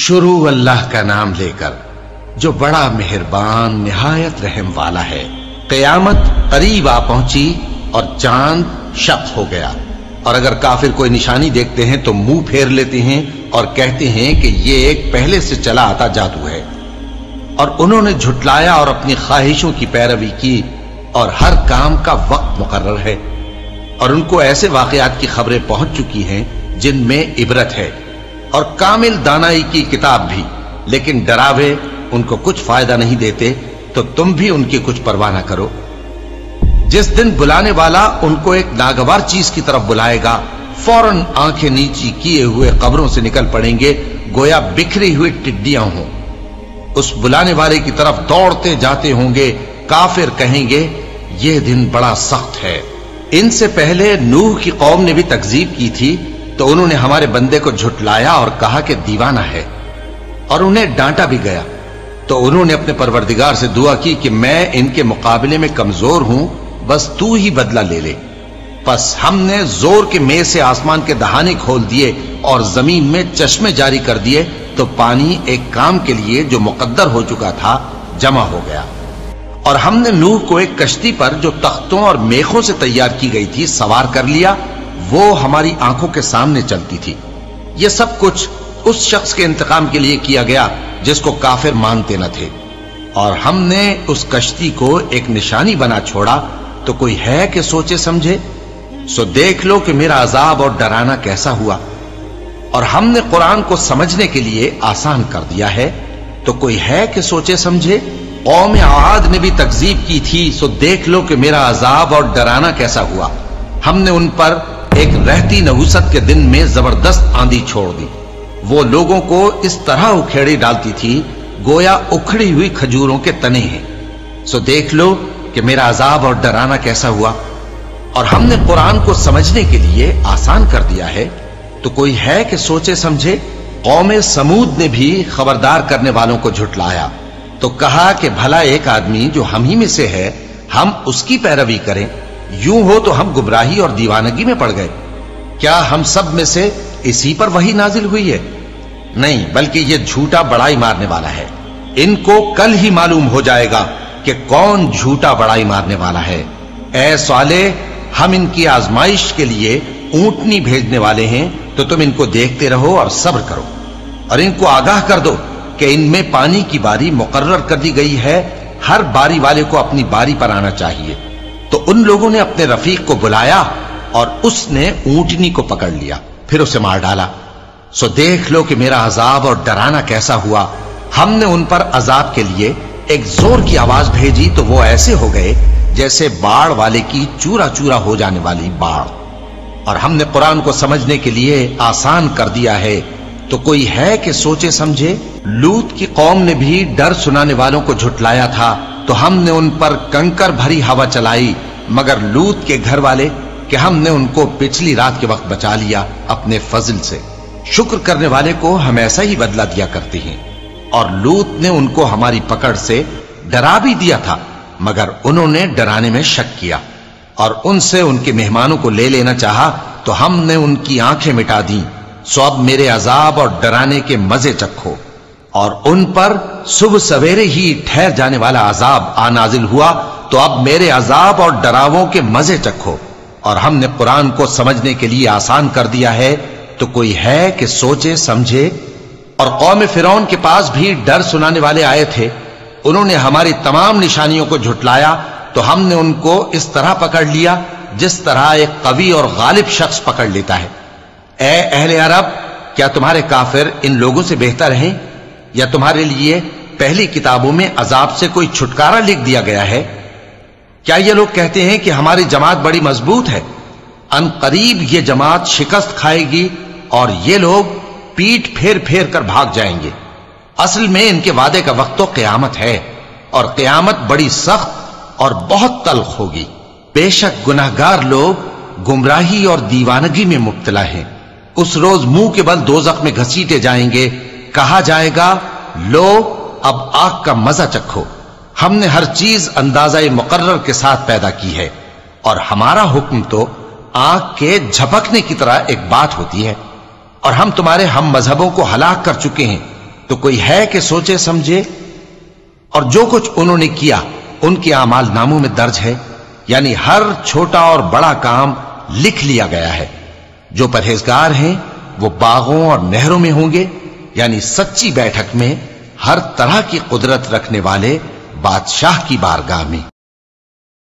شروع اللہ کا نام لے کر جو بڑا مہربان نہایت رحم والا ہے۔ قیامت قریب آ پہنچی اور چاند شق ہو گیا، اور اگر کافر کوئی نشانی دیکھتے ہیں تو منہ پھیر لیتے ہیں اور کہتے ہیں کہ یہ ایک پہلے سے چلا آتا جادو ہے، اور انہوں نے جھٹلایا اور اپنی خواہشوں کی پیروی کی، اور ہر کام کا وقت مقرر ہے، اور ان کو ایسے واقعات کی خبریں پہنچ چکی ہیں جن میں عبرت ہے، اور کامل دانائی کی کتاب بھی، لیکن ڈراوے ان کو کچھ فائدہ نہیں دیتے، تو تم بھی ان کی کچھ پرواہ نہ کرو۔ جس دن بلانے والا ان کو ایک ناگوار چیز کی طرف بلائے گا، فوراً آنکھیں نیچی کیے ہوئے قبروں سے نکل پڑیں گے گویا بکھری ہوئی ٹڈیاں ہوں۔ اس بلانے والے کی طرف دوڑتے جاتے ہوں گے، کافر کہیں گے یہ دن بڑا سخت ہے۔ ان سے پہلے نوح کی قوم نے بھی تکذیب کی تھی، تو انہوں نے ہمارے بندے کو جھٹلایا اور کہا کہ دیوانہ ہے، اور انہیں ڈانٹا بھی گیا، تو انہوں نے اپنے پروردگار سے دعا کی کہ میں ان کے مقابلے میں کمزور ہوں، بس تو ہی بدلہ لے لے۔ پس ہم نے زور کے میں سے آسمان کے دہانے کھول دیے اور زمین میں چشمے جاری کر دیے، تو پانی ایک کام کے لیے جو مقدر ہو چکا تھا جمع ہو گیا۔ اور ہم نے نوح کو ایک کشتی پر جو تختوں اور میخوں سے تیار کی گئی تھی سوار کر لیا، وہ ہماری آنکھوں کے سامنے چلتی تھی۔ یہ سب کچھ اس شخص کے انتقام کے لیے کیا گیا جس کو کافر مانتے نہ تھے، اور ہم نے اس کشتی کو ایک نشانی بنا چھوڑا، تو کوئی ہے کہ سوچے سمجھے؟ سو دیکھ لو کہ میرا عذاب اور ڈرانا کیسا ہوا۔ اور ہم نے قرآن کو سمجھنے کے لیے آسان کر دیا ہے، تو کوئی ہے کہ سوچے سمجھے؟ قوم عاد نے بھی تکذیب کی تھی، سو دیکھ لو کہ میرا عذاب اور ڈرانا کیسا ہوا۔ ہم نے ان پر ایک رہتی نحوست کے دن میں زبردست آندھی چھوڑ دی، وہ لوگوں کو اس طرح اکھیڑی ڈالتی تھی گویا اکھڑی ہوئی کھجوروں کے تنے ہیں۔ سو دیکھ لو کہ میرا عذاب اور ڈرانا کیسا ہوا۔ اور ہم نے قرآن کو سمجھنے کے لیے آسان کر دیا ہے، تو کوئی ہے کہ سوچے سمجھے؟ قوم سمود نے بھی خبردار کرنے والوں کو جھٹلایا، تو کہا کہ بھلا ایک آدمی جو ہم ہی میں سے ہے، ہم اس کی پیروی کریں؟ یوں ہو تو ہم گمراہی اور دیوانگی میں پڑ گئے۔ کیا ہم سب میں سے اسی پر وحی نازل ہوئی ہے؟ نہیں، بلکہ یہ جھوٹا بڑائی مارنے والا ہے۔ ان کو کل ہی معلوم ہو جائے گا کہ کون جھوٹا بڑائی مارنے والا ہے۔ اے صالح، ہم ان کی آزمائش کے لیے اونٹنی بھیجنے والے ہیں، تو تم ان کو دیکھتے رہو اور صبر کرو، اور ان کو آگاہ کر دو کہ ان میں پانی کی باری مقرر کر دی گئی ہے، ہر باری والے کو اپنی باری پر آنا چاہیے۔ تو ان لوگوں نے اپنے رفیق کو بلایا، اور اس نے اونٹنی کو پکڑ لیا، پھر اسے مار ڈالا۔ سو دیکھ لو کہ میرا عذاب اور ڈرانا کیسا ہوا۔ ہم نے ان پر عذاب کے لیے ایک زور کی آواز بھیجی، تو وہ ایسے ہو گئے جیسے باڑ والے کی چورا چورا ہو جانے والی باڑ۔ اور ہم نے قرآن کو سمجھنے کے لیے آسان کر دیا ہے، تو کوئی ہے کہ سوچے سمجھے؟ لوط کی قوم نے بھی ڈر سنانے والوں کو جھٹلایا تھا، تو ہم نے ان پر کنکر بھری ہوا چلائی، مگر لوط کے گھر والے کہ ہم نے ان کو پچھلی رات کے وقت بچا لیا اپنے فضل سے۔ شکر کرنے والے کو ہم ایسا ہی بدلہ دیا کرتے ہیں۔ اور لوط نے ان کو ہماری پکڑ سے ڈرا بھی دیا تھا، مگر انہوں نے ڈرانے میں شک کیا، اور ان سے ان کے مہمانوں کو لے لینا چاہا، تو ہم نے ان کی آنکھیں مٹا دیں۔ سو اب میرے عذاب اور ڈرانے کے مزے چکھو۔ اور ان پر صبح سویرے ہی ٹھہر جانے والا عذاب آ نازل ہوا، تو اب میرے عذاب اور ڈراووں کے مزے چکھو۔ اور ہم نے قرآن کو سمجھنے کے لیے آسان کر دیا ہے، تو کوئی ہے کہ سوچے سمجھے؟ اور قوم فرعون کے پاس بھی ڈر سنانے والے آئے تھے، انہوں نے ہماری تمام نشانیوں کو جھٹلایا، تو ہم نے ان کو اس طرح پکڑ لیا جس طرح ایک قوی اور غالب شخص پکڑ لیتا ہے۔ اے اہل عرب، کیا تمہارے کافر ان لوگوں سے بہتر ہیں؟ یا تمہارے لیے پہلی کتابوں میں عذاب سے کوئی چھٹکارا لکھ دیا گیا ہے؟ کیا یہ لوگ کہتے ہیں کہ ہماری جماعت بڑی مضبوط ہے؟ ان قریب یہ جماعت شکست کھائے گی، اور یہ لوگ پیٹ پھیر پھیر کر بھاگ جائیں گے۔ اصل میں ان کے وعدے کا وقت تو قیامت ہے، اور قیامت بڑی سخت اور بہت تلخ ہوگی۔ بے شک گناہگار لوگ گمراہی اور دیوانگی میں مبتلا ہیں۔ اس روز منہ کے بل دوزخ میں گھسیٹے جائیں گے، کہا جائے گا لو اب آگ کا مزہ چکھو۔ ہم نے ہر چیز اندازہ مقرر کے ساتھ پیدا کی ہے، اور ہمارا حکم تو آگ کے جھپکنے کی طرح ایک بات ہوتی ہے۔ اور ہم تمہارے ہم مذہبوں کو ہلاک کر چکے ہیں، تو کوئی ہے کہ سوچے سمجھے؟ اور جو کچھ انہوں نے کیا ان کے اعمال ناموں میں درج ہے، یعنی ہر چھوٹا اور بڑا کام لکھ لیا گیا ہے۔ جو پرہیزگار ہیں وہ باغوں اور نہروں میں ہوں گے، یعنی سچی بیٹھک میں، ہر طرح کی قدرت رکھنے والے بادشاہ کی بارگاہ میں۔